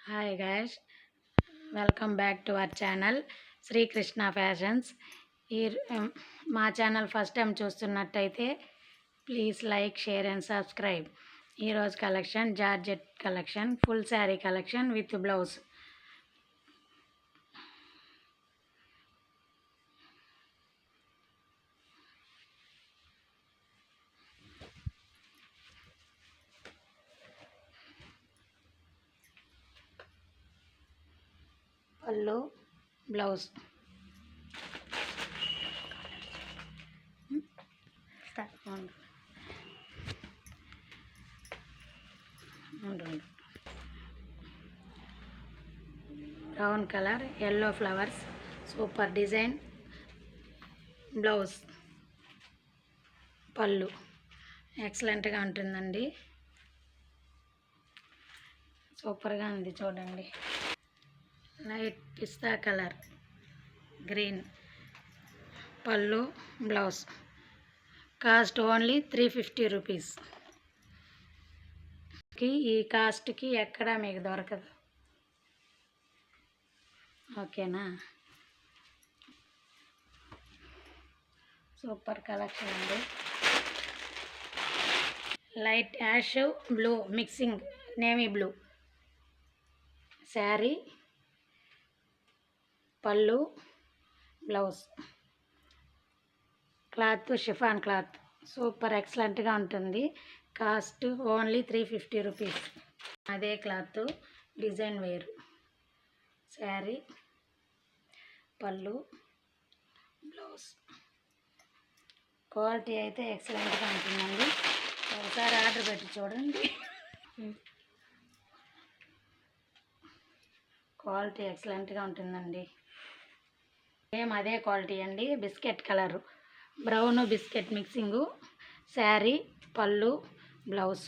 Hi guys, welcome back to our channel Shri Krishna fashions. ఈ మా channel first time చూస్తున్నట్టయితే please like, share and subscribe. ఈరోజు collection georgette collection, full sari collection with blouse. Pallu, blouse. Brown colour, yellow flowers, super design. Blouse, pallu ఎక్సలెంట్గా ఉంటుందండి, సూపర్గా ఉంది చూడండి. Light పిస్తా colour, green. Pallu, blouse. Cost only 350 rupees. ఈ కాస్ట్కి ఎక్కడా మీకు దొరకదు, ఓకేనా? సూపర్ కలెక్షన్ అండి. Light ash blue mixing, navy blue sari, పళ్ళు, blouse. Cloth chiffon cloth, super ఎక్సలెంట్గా ఉంటుంది. Cost only 350 rupees. అదే క్లాత్, డిజైన్ వేరు. శారీ, పళ్ళు, బ్లౌజ్. క్వాలిటీ అయితే ఎక్సలెంట్గా ఉంటుందండి. ఒకసారి ఆర్డర్ పెట్టి చూడండి. క్వాలిటీ ఎక్సలెంట్గా ఉంటుందండి. సేమ్ అదే క్వాలిటీ అండి. Biscuit colour, brown biscuit mixing, sari, పళ్ళు, బ్లౌజ్.